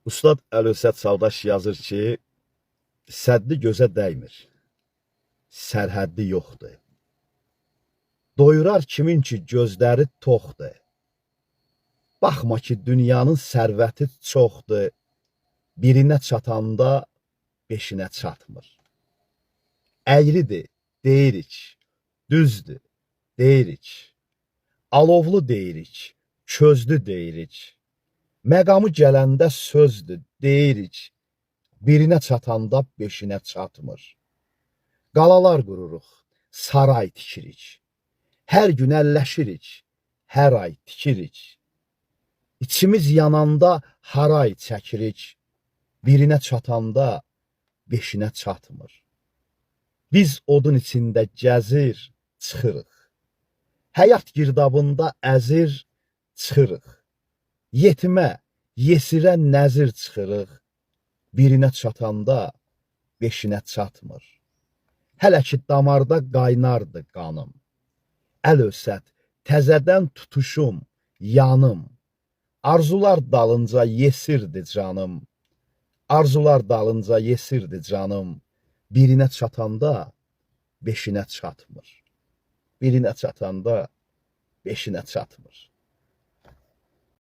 Ustad Əlövsət Savdaş yazır ki, səddi gözə dəymir, sərhəddi yoxdur. Doyurar kimin ki gözləri toxdur. Baxma ki, dünyanın sərvəti çoxdur, birinə çatanda beşinə çatmır. Əyridir, deyirik, düzdür, deyirik, alovlu deyirik, közlü deyirik. Məqamı gələndə sözdür, deyirik, birinə çatanda beşinə çatmır. Qalalar qururuq, saray tikirik, hər gün əlləşirik, hər ay tikirik. İçimiz yananda haray çəkirik, birinə çatanda beşinə çatmır. Biz odun içində gəzir, çıxırıq, həyat girdabında əzir, çıxırıq. Yetimə, yesirə nəzir çıxırıq, birinə çatanda beşinə çatmır. Hələ ki damarda qaynardı qanım, Əlövsət, təzədən tutuşum, yanım. Arzular dalınca yesirdi canım, arzular dalınca yesirdi canım, birinə çatanda beşinə çatmır. Birinə çatanda beşinə çatmır.